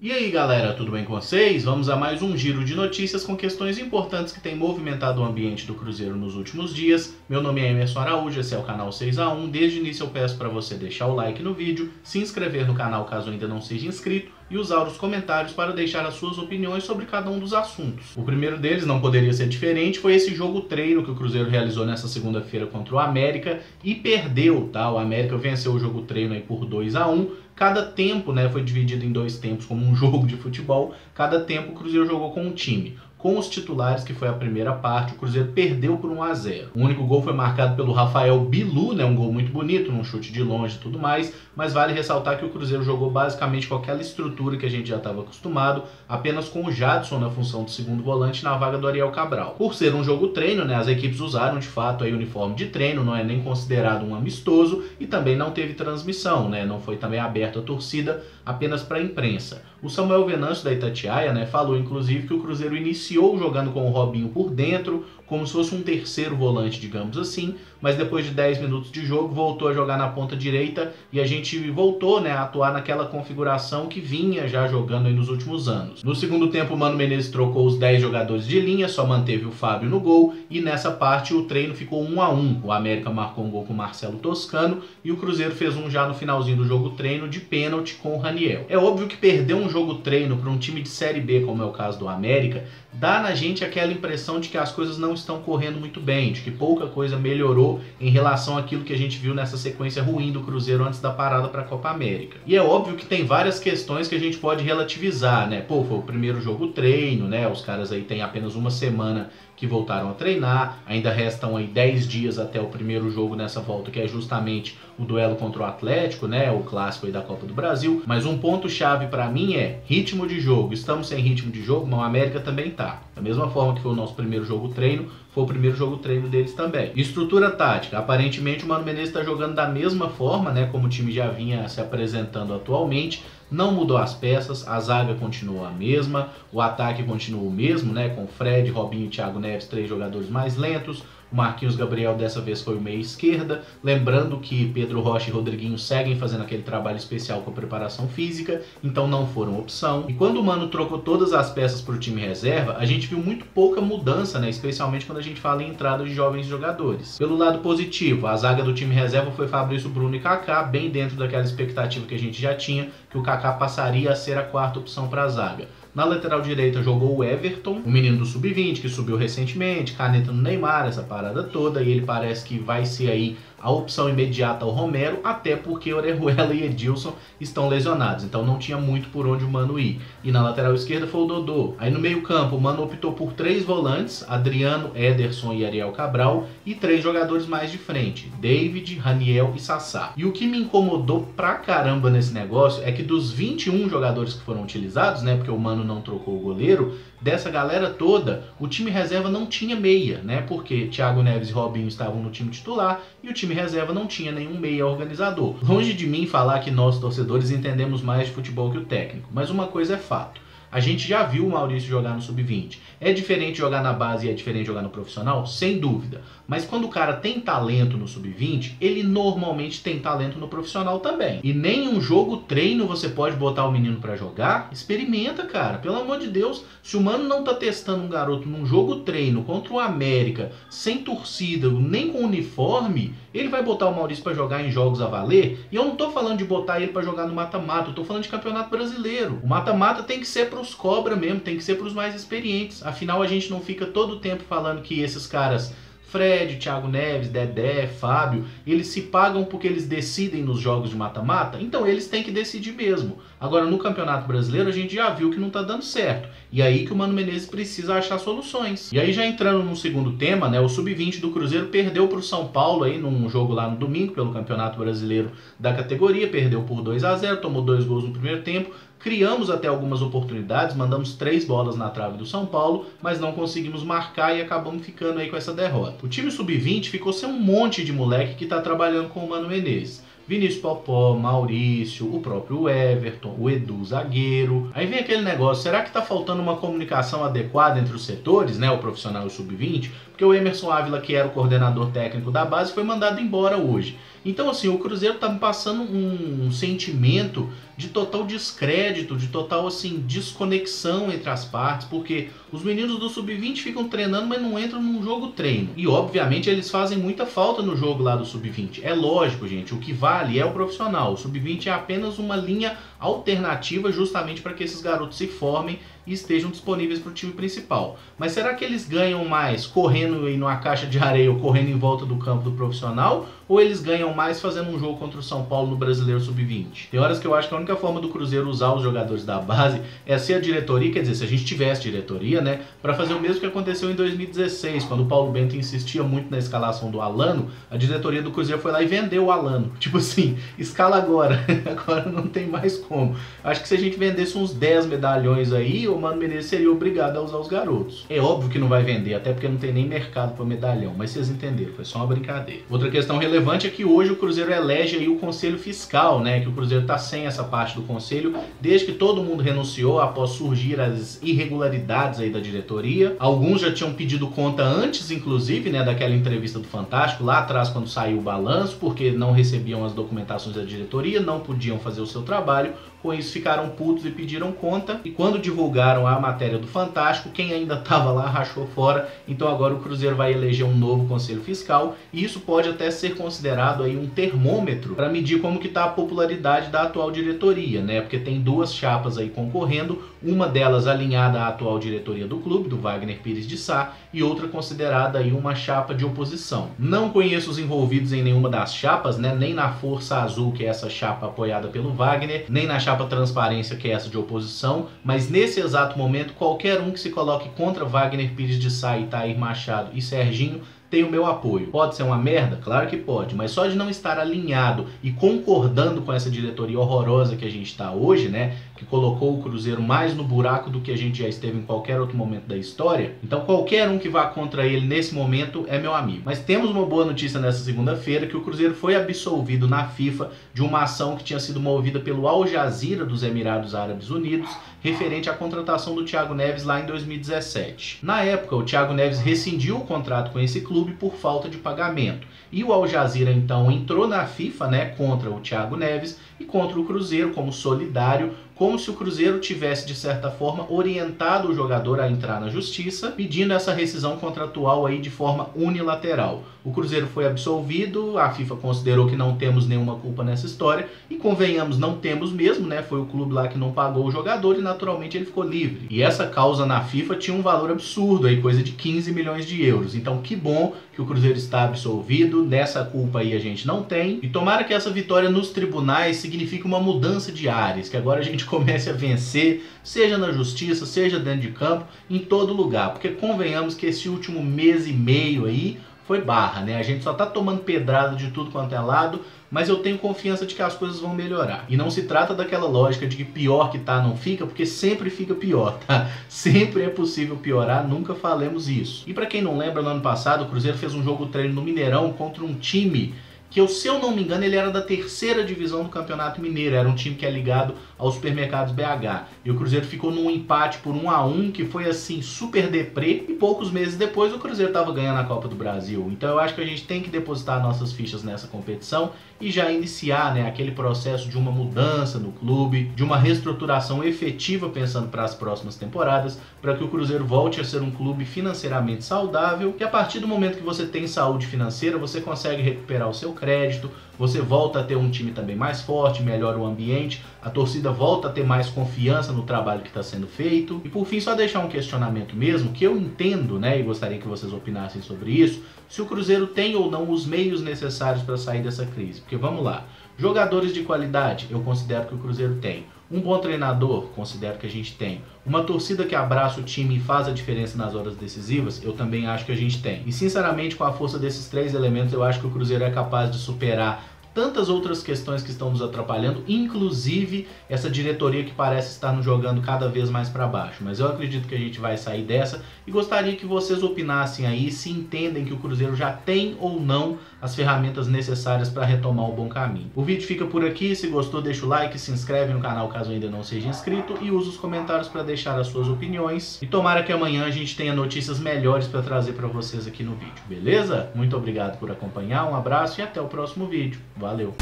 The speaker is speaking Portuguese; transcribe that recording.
E aí galera, tudo bem com vocês? Vamos a mais um giro de notícias com questões importantes que têm movimentado o ambiente do Cruzeiro nos últimos dias. Meu nome é Emerson Araújo, esse é o canal 6x1. Desde o início eu peço para você deixar o like no vídeo, se inscrever no canal caso ainda não seja inscrito e usar os comentários para deixar as suas opiniões sobre cada um dos assuntos. O primeiro deles, não poderia ser diferente, foi esse jogo treino que o Cruzeiro realizou nessa segunda-feira contra o América e perdeu, tá? O América venceu o jogo treino aí por 2x1. Cada tempo, né, foi dividido em dois tempos como um jogo de futebol. Cada tempo o Cruzeiro jogou com um time. Com os titulares, que foi a primeira parte, o Cruzeiro perdeu por 1x0. O único gol foi marcado pelo Rafael Bilu, né, um gol muito bonito, num chute de longe e tudo mais, mas vale ressaltar que o Cruzeiro jogou basicamente com aquela estrutura que a gente já estava acostumado, apenas com o Jadson na função de segundo volante na vaga do Ariel Cabral. Por ser um jogo treino, né, as equipes usaram de fato aí o uniforme de treino, não é nem considerado um amistoso e também não teve transmissão, né, não foi também aberta a torcida, apenas para a imprensa. O Samuel Venâncio da Itatiaia, né, falou inclusive que o Cruzeiro iniciou jogando com o Robinho por dentro, como se fosse um terceiro volante, digamos assim, mas depois de 10 minutos de jogo voltou a jogar na ponta direita e a gente voltou, né, a atuar naquela configuração que vinha já jogando aí nos últimos anos. No segundo tempo o Mano Menezes trocou os 10 jogadores de linha, só manteve o Fábio no gol e nessa parte o treino ficou 1x1. O América marcou um gol com o Marcelo Toscano e o Cruzeiro fez um já no finalzinho do jogo treino de pênalti com o Raniel. É óbvio que perder um jogo treino para um time de Série B, como é o caso do América, dá na gente aquela impressão de que as coisas não estão correndo muito bem, de que pouca coisa melhorou em relação àquilo que a gente viu nessa sequência ruim do Cruzeiro antes da parada para a Copa América. E é óbvio que tem várias questões que a gente pode relativizar, né? Pô, foi o primeiro jogo treino, né? Os caras aí têm apenas uma semana que voltaram a treinar, ainda restam aí 10 dias até o primeiro jogo nessa volta, que é justamente o duelo contra o Atlético, né, o clássico aí da Copa do Brasil, mas um ponto chave para mim é ritmo de jogo. Estamos sem ritmo de jogo, mas o América também tá. Da mesma forma que foi o nosso primeiro jogo treino, foi o primeiro jogo treino deles também. Estrutura tática, aparentemente o Mano Menezes está jogando da mesma forma, né, como o time já vinha se apresentando atualmente. Não mudou as peças, a zaga continua a mesma, o ataque continua o mesmo, né, com Fred, Robinho e Thiago Neves, 3 jogadores mais lentos. O Marquinhos Gabriel dessa vez foi o meia esquerda, lembrando que Pedro Rocha e Rodriguinho seguem fazendo aquele trabalho especial com a preparação física, então não foram opção. E quando o Mano trocou todas as peças para o time reserva, a gente viu muito pouca mudança, né? Especialmente quando a gente fala em entrada de jovens jogadores. Pelo lado positivo, a zaga do time reserva foi Fabrício, Bruno e Kaká, bem dentro daquela expectativa que a gente já tinha, que o Kaká passaria a ser a quarta opção para a zaga. Na lateral direita jogou o Everton, o menino do Sub-20 que subiu recentemente, caneta no Neymar, essa parada toda, e ele parece que vai ser aí a opção imediata ao Romero, até porque Orejuela e Edilson estão lesionados, então não tinha muito por onde o Mano ir. E na lateral esquerda foi o Dodô. Aí no meio campo o Mano optou por 3 volantes, Adriano, Ederson e Ariel Cabral, e 3 jogadores mais de frente, David, Raniel e Sassá. E o que me incomodou pra caramba nesse negócio é que dos 21 jogadores que foram utilizados, né, porque o Mano não trocou o goleiro, dessa galera toda, o time reserva não tinha meia, né, porque Thiago Neves e Robinho estavam no time titular e o time reserva não tinha nenhum meia organizador. Longe de mim falar que nós torcedores entendemos mais de futebol que o técnico, mas uma coisa é fato. A gente já viu o Maurício jogar no Sub-20. É diferente jogar na base e é diferente jogar no profissional? Sem dúvida. Mas quando o cara tem talento no Sub-20, ele normalmente tem talento no profissional também. E nem um jogo treino você pode botar o menino pra jogar? Experimenta, cara. Pelo amor de Deus. Se o Mano não tá testando um garoto num jogo treino contra o América, sem torcida, nem com uniforme, ele vai botar o Maurício pra jogar em jogos a valer? E eu não tô falando de botar ele pra jogar no mata-mata, eu tô falando de campeonato brasileiro. O mata-mata tem que ser pros cobra mesmo, tem que ser pros mais experientes. Afinal, a gente não fica todo o tempo falando que esses caras, Fred, Thiago Neves, Dedé, Fábio, eles se pagam porque eles decidem nos jogos de mata-mata, então eles têm que decidir mesmo. Agora no Campeonato Brasileiro a gente já viu que não tá dando certo, e aí que o Mano Menezes precisa achar soluções. E aí já entrando no segundo tema, né, o Sub-20 do Cruzeiro perdeu pro São Paulo aí num jogo lá no domingo pelo Campeonato Brasileiro da categoria, perdeu por 2x0, tomou 2 gols no primeiro tempo. Criamos até algumas oportunidades, mandamos 3 bolas na trave do São Paulo, mas não conseguimos marcar e acabamos ficando aí com essa derrota. O time Sub-20 ficou sem um monte de moleque que tá trabalhando com o Mano Menezes. Vinícius Popó, Maurício, o próprio Everton, o Edu zagueiro. Aí vem aquele negócio, será que tá faltando uma comunicação adequada entre os setores, né, o profissional e o Sub-20? Porque o Emerson Ávila, que era o coordenador técnico da base, foi mandado embora hoje. Então assim, o Cruzeiro tá me passando um sentimento de total descrédito, de total assim desconexão entre as partes, porque os meninos do Sub-20 ficam treinando, mas não entram num jogo treino. E obviamente eles fazem muita falta no jogo lá do Sub-20. É lógico, gente, o que vale é o profissional. O Sub-20 é apenas uma linha alternativa justamente para que esses garotos se formem e estejam disponíveis para o time principal. Mas será que eles ganham mais correndo em uma caixa de areia ou correndo em volta do campo do profissional? Ou eles ganham mais fazendo um jogo contra o São Paulo no Brasileiro Sub-20? Tem horas que eu acho que a única forma do Cruzeiro usar os jogadores da base é ser a diretoria, quer dizer, se a gente tivesse diretoria, né, para fazer o mesmo que aconteceu em 2016, quando o Paulo Bento insistia muito na escalação do Alano, a diretoria do Cruzeiro foi lá e vendeu o Alano. Tipo assim, escala agora, agora não tem mais como. Acho que se a gente vendesse uns 10 medalhões aí, o Mano Menezes seria obrigado a usar os garotos. É óbvio que não vai vender, até porque não tem nem mercado para medalhão, mas vocês entenderam, foi só uma brincadeira. Outra questão relevante é que hoje o Cruzeiro elege aí o Conselho Fiscal, né, que o Cruzeiro tá sem essa parte do Conselho, desde que todo mundo renunciou após surgir as irregularidades aí da diretoria. Alguns já tinham pedido conta antes, inclusive, né, daquela entrevista do Fantástico, lá atrás quando saiu o balanço, porque não recebiam as documentações da diretoria, não podiam fazer o seu trabalho. Com isso ficaram putos e pediram conta, e quando divulgaram a matéria do Fantástico, quem ainda estava lá rachou fora. Então agora o Cruzeiro vai eleger um novo Conselho Fiscal, e isso pode até ser considerado aí um termômetro para medir como que está a popularidade da atual diretoria, né? Porque tem duas chapas aí concorrendo, uma delas alinhada à atual diretoria do clube, do Wagner Pires de Sá, e outra considerada aí uma chapa de oposição. Não conheço os envolvidos em nenhuma das chapas, né? Nem na Força Azul, que é essa chapa apoiada pelo Wagner, nem na chapa Transparência, que é essa de oposição, mas nesse exato momento, qualquer um que se coloque contra Wagner Pires de Sá, Itair Machado e Serginho tem o meu apoio. Pode ser uma merda? Claro que pode, mas só de não estar alinhado e concordando com essa diretoria horrorosa que a gente está hoje, né, que colocou o Cruzeiro mais no buraco do que a gente já esteve em qualquer outro momento da história, então qualquer um que vá contra ele nesse momento é meu amigo. Mas temos uma boa notícia nessa segunda-feira, que o Cruzeiro foi absolvido na FIFA de uma ação que tinha sido movida pelo Al Jazeera dos Emirados Árabes Unidos, referente à contratação do Thiago Neves lá em 2017. Na época, o Thiago Neves rescindiu o contrato com esse clube por falta de pagamento. E o Al Jazeera então entrou na FIFA, né, contra o Thiago Neves e contra o Cruzeiro como solidário, como se o Cruzeiro tivesse, de certa forma, orientado o jogador a entrar na justiça, pedindo essa rescisão contratual aí de forma unilateral. O Cruzeiro foi absolvido, a FIFA considerou que não temos nenhuma culpa nessa história, e convenhamos, não temos mesmo, né? Foi o clube lá que não pagou o jogador e naturalmente ele ficou livre. E essa causa na FIFA tinha um valor absurdo, aí, coisa de 15 milhões de euros. Então que bom que o Cruzeiro está absolvido, nessa culpa aí a gente não tem, e tomara que essa vitória nos tribunais signifique uma mudança de ares, que agora a gente comece a vencer, seja na justiça, seja dentro de campo, em todo lugar, porque convenhamos que esse último mês e meio aí foi barra, né? A gente só tá tomando pedrada de tudo quanto é lado, mas eu tenho confiança de que as coisas vão melhorar. E não se trata daquela lógica de que pior que tá não fica, porque sempre fica pior, tá? Sempre é possível piorar, nunca falemos isso. E para quem não lembra, no ano passado o Cruzeiro fez um jogo treino no Mineirão contra um time que, se eu não me engano, ele era da terceira divisão do Campeonato Mineiro, era um time que é ligado aos Supermercados BH. E o Cruzeiro ficou num empate por 1-1, que foi assim, super deprê, e poucos meses depois o Cruzeiro estava ganhando a Copa do Brasil. Então eu acho que a gente tem que depositar nossas fichas nessa competição e já iniciar, né, aquele processo de uma mudança no clube, de uma reestruturação efetiva pensando para as próximas temporadas, para que o Cruzeiro volte a ser um clube financeiramente saudável, que a partir do momento que você tem saúde financeira, você consegue recuperar o seu crédito, você volta a ter um time também mais forte, melhora o ambiente, a torcida volta a ter mais confiança no trabalho que está sendo feito. E por fim, só deixar um questionamento mesmo, que eu entendo, né, e gostaria que vocês opinassem sobre isso, se o Cruzeiro tem ou não os meios necessários para sair dessa crise. Porque vamos lá, jogadores de qualidade, eu considero que o Cruzeiro tem. Um bom treinador, considero que a gente tem. Uma torcida que abraça o time e faz a diferença nas horas decisivas, eu também acho que a gente tem. E sinceramente, com a força desses três elementos, eu acho que o Cruzeiro é capaz de superar tantas outras questões que estão nos atrapalhando, inclusive essa diretoria que parece estar nos jogando cada vez mais para baixo. Mas eu acredito que a gente vai sair dessa e gostaria que vocês opinassem aí se entendem que o Cruzeiro já tem ou não as ferramentas necessárias para retomar o bom caminho. O vídeo fica por aqui, se gostou deixa o like, se inscreve no canal caso ainda não seja inscrito e usa os comentários para deixar as suas opiniões. E tomara que amanhã a gente tenha notícias melhores para trazer para vocês aqui no vídeo, beleza? Muito obrigado por acompanhar, um abraço e até o próximo vídeo. Valeu!